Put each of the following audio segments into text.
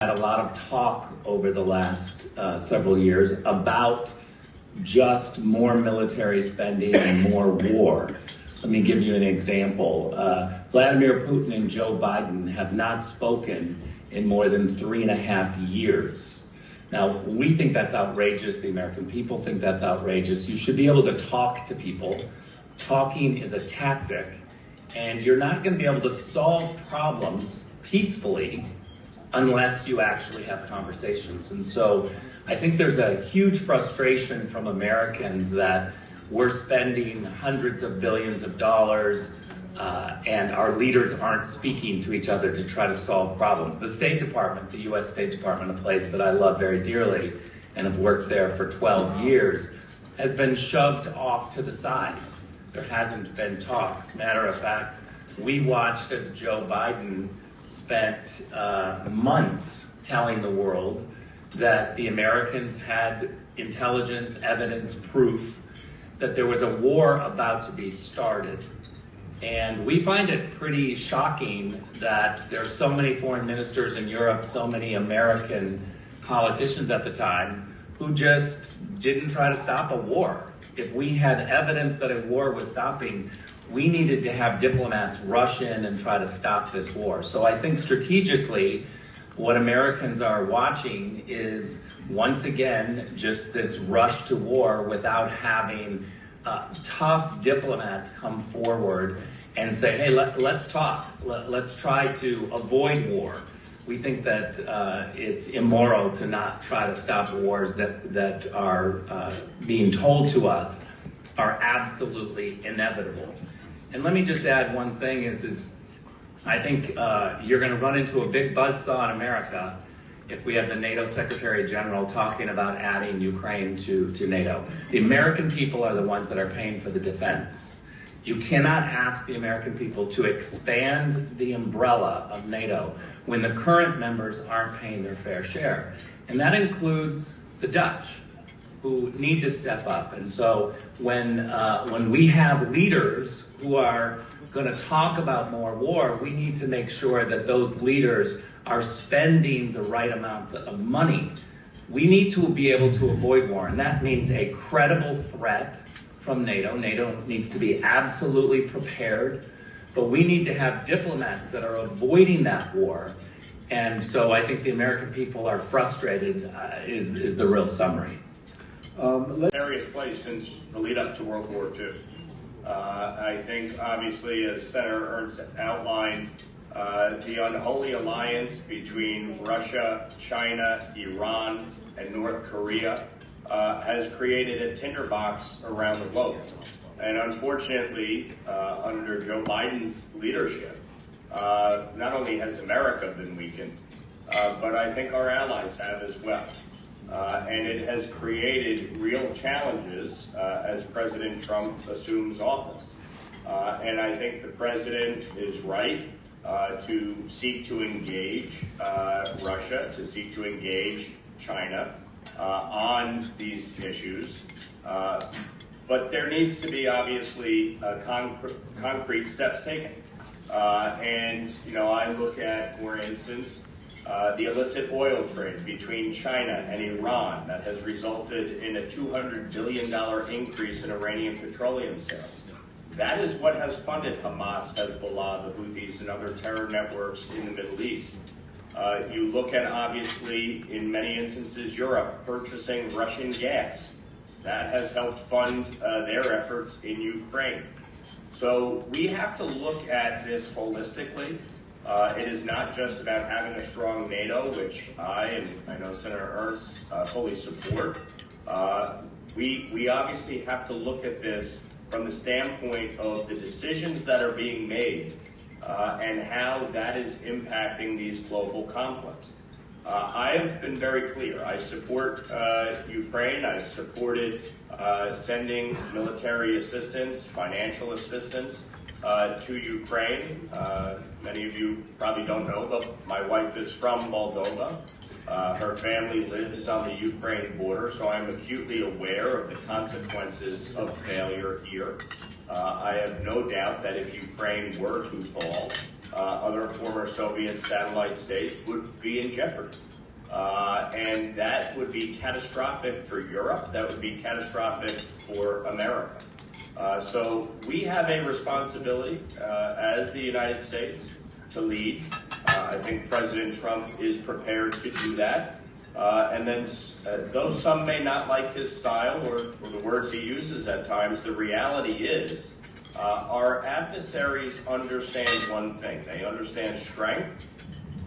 Had a lot of talk over the last several years about just more military spending and more war. Let me give you an example. Vladimir Putin and Joe Biden have not spoken in more than 3.5 years. Now, we think that's outrageous. The American people think that's outrageous. You should be able to talk to people. Talking is a tactic, and you're not going to be able to solve problems peacefully unless you actually have conversations. And so I think there's a huge frustration from Americans that we're spending hundreds of billions of dollars and our leaders aren't speaking to each other to try to solve problems. The State Department, the U.S. State Department, a place that I love very dearly and have worked there for 12 years, has been shoved off to the side. There hasn't been talks. Matter of fact, we watched as Joe Biden spent months telling the world that the Americans had intelligence, evidence, proof that there was a war about to be started. And we find it pretty shocking that there's so many foreign ministers in Europe, so many American politicians at the time who just didn't try to stop a war. If we had evidence that a war was stopping, we needed to have diplomats rush in and try to stop this war. So I think strategically, what Americans are watching is, once again, just this rush to war without having tough diplomats come forward and say, hey, let's talk. Let's try to avoid war. We think that it's immoral to not try to stop wars that are being told to us are absolutely inevitable. And let me just add one thing is I think you're going to run into a big buzzsaw in America if we have the NATO Secretary General talking about adding Ukraine to NATO. The American people are the ones that are paying for the defense. You cannot ask the American people to expand the umbrella of NATO when the current members aren't paying their fair share. And that includes the Dutch, who need to step up. And so when we have leaders who are going to talk about more war, we need to make sure that those leaders are spending the right amount of money. We need to be able to avoid war, and that means a credible threat from NATO. NATO needs to be absolutely prepared, but we need to have diplomats that are avoiding that war. And so I think the American people are frustrated, is the real summary. Various place since the lead up to World War II. I think, obviously, as Senator Ernst outlined, the unholy alliance between Russia, China, Iran, and North Korea has created a tinderbox around the globe. And unfortunately, under Joe Biden's leadership, not only has America been weakened, but I think our allies have as well. And it has created real challenges as President Trump assumes office. And I think the president is right to seek to engage Russia, to seek to engage China on these issues. But there needs to be, obviously, concrete steps taken. And, you know, I look at, for instance, the illicit oil trade between China and Iran that has resulted in a $200 billion increase in Iranian petroleum sales. That is what has funded Hamas, Hezbollah, the Houthis, and other terror networks in the Middle East. You look at, obviously, in many instances, Europe purchasing Russian gas. That has helped fund their efforts in Ukraine. So we have to look at this holistically. It is not just about having a strong NATO, which I and I know Senator Ernst fully support. We obviously have to look at this from the standpoint of the decisions that are being made and how that is impacting these global conflicts. I have been very clear. I support Ukraine. I've supported sending military assistance, financial assistance to Ukraine. Many of you probably don't know, but my wife is from Moldova. Her family lives on the Ukraine border, so I'm acutely aware of the consequences of failure here. I have no doubt that if Ukraine were to fall, other former Soviet satellite states would be in jeopardy. And that would be catastrophic for Europe. That would be catastrophic for America. So we have a responsibility as the United States to lead. I think President Trump is prepared to do that. And then, though some may not like his style or the words he uses at times, the reality is our adversaries understand one thing. They understand strength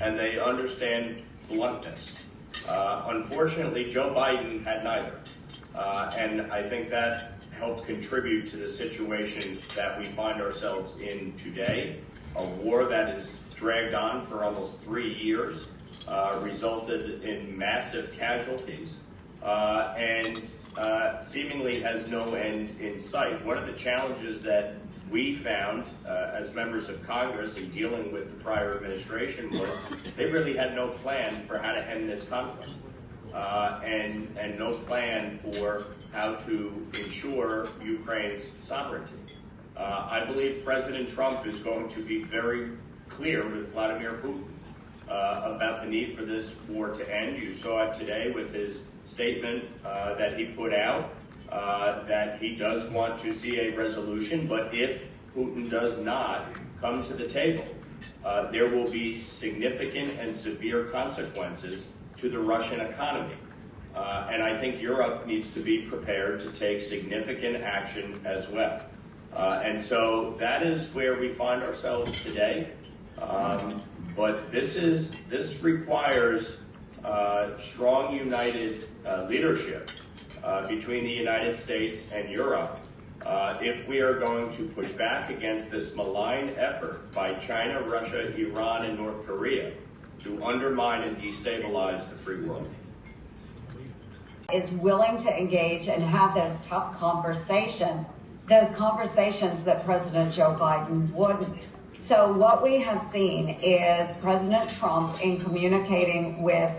and they understand bluntness. Unfortunately, Joe Biden had neither. And I think that helped contribute to the situation that we find ourselves in today. A war that is dragged on for almost 3 years, resulted in massive casualties, and seemingly has no end in sight. One of the challenges that we found as members of Congress in dealing with the prior administration was they really had no plan for how to end this conflict, and no plan for how to ensure Ukraine's sovereignty. I believe President Trump is going to be very clear with Vladimir Putin about the need for this war to end. You saw it today with his statement that he put out, that he does want to see a resolution, but if Putin does not come to the table, there will be significant and severe consequences to the Russian economy. And I think Europe needs to be prepared to take significant action as well. And so that is where we find ourselves today. But this requires strong, united leadership between the United States and Europe if we are going to push back against this malign effort by China, Russia, Iran, and North Korea to undermine and destabilize the free world. Is willing to engage and have those tough conversations, those conversations that President Joe Biden wouldn't. So what we have seen is President Trump, in communicating with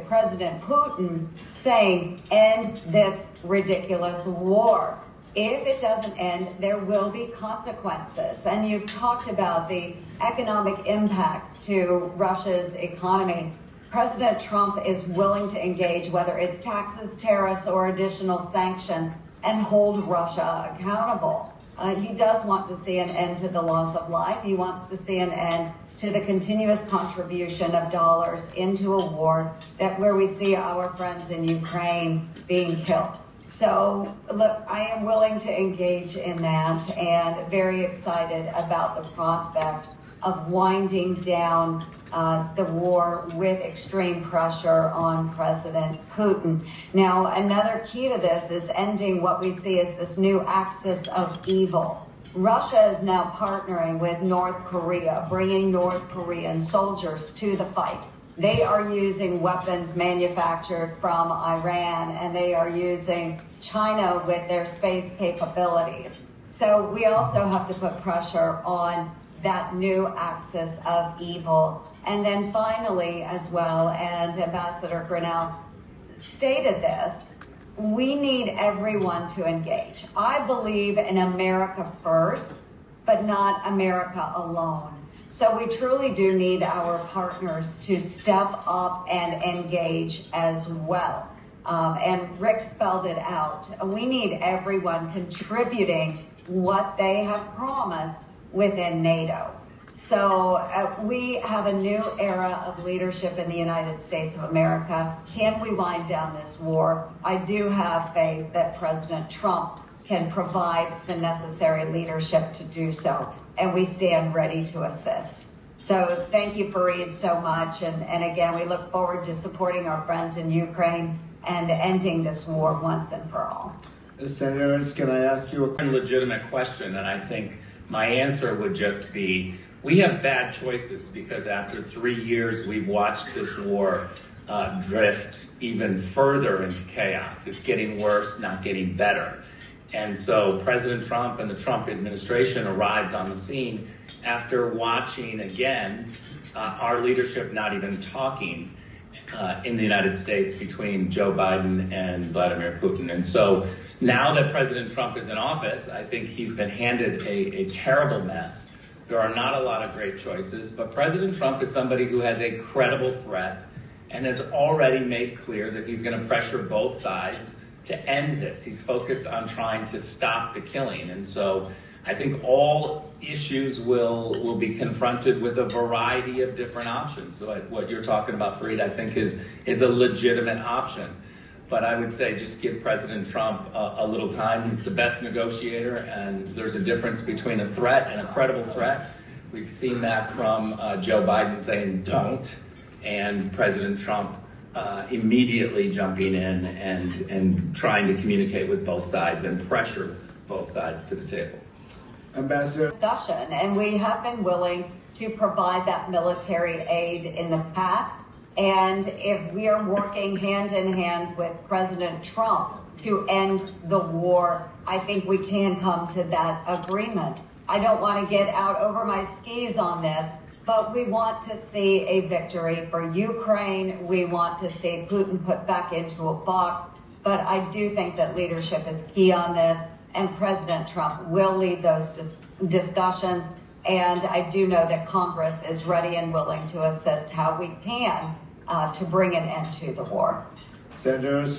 President Putin, saying, end this ridiculous war. If it doesn't end, there will be consequences. And you've talked about the economic impacts to Russia's economy. President Trump is willing to engage, whether it's taxes, tariffs, or additional sanctions, and hold Russia accountable. He does want to see an end to the loss of life. He wants to see an end to the continuous contribution of dollars into a war where we see our friends in Ukraine being killed. So, look, I am willing to engage in that and very excited about the prospect of winding down the war with extreme pressure on President Putin. Now, another key to this is ending what we see as this new axis of evil. Russia is now partnering with North Korea, bringing North Korean soldiers to the fight. They are using weapons manufactured from Iran, and they are using China with their space capabilities. So we also have to put pressure on that new axis of evil. And then finally, as well, and Ambassador Grinnell stated this, we need everyone to engage. I believe in America first, but not America alone. So we truly do need our partners to step up and engage as well. And Rick spelled it out. We need everyone contributing what they have promised within NATO. So we have a new era of leadership in the United States of America. Can we wind down this war? I do have faith that President Trump can provide the necessary leadership to do so, and we stand ready to assist. So thank you, Fareed, so much. And again, we look forward to supporting our friends in Ukraine and ending this war once and for all. Senator Ernst, can I ask you a legitimate question? And I think my answer would just be, we have bad choices because after 3 years, we've watched this war drift even further into chaos. It's getting worse, not getting better. And so President Trump and the Trump administration arrives on the scene after watching, again, our leadership not even talking in the United States between Joe Biden and Vladimir Putin. And so now that President Trump is in office, I think he's been handed a terrible mess There are not a lot of great choices, but President Trump is somebody who has a credible threat and has already made clear that he's going to pressure both sides to end this. He's focused on trying to stop the killing. And so I think all issues will be confronted with a variety of different options. So what you're talking about, Fareed, I think is a legitimate option. But I would say just give President Trump a little time. He's the best negotiator, and there's a difference between a threat and a credible threat. We've seen that from Joe Biden saying don't, and President Trump immediately jumping in and trying to communicate with both sides and pressure both sides to the table. Ambassador. Discussion, and we have been willing to provide that military aid in the past. And if we are working hand in hand with President Trump to end the war, I think we can come to that agreement. I don't want to get out over my skis on this, but we want to see a victory for Ukraine. We want to see Putin put back into a box. But I do think that leadership is key on this, and President Trump will lead those discussions. And I do know that Congress is ready and willing to assist how we can to bring an end to the war. Senators.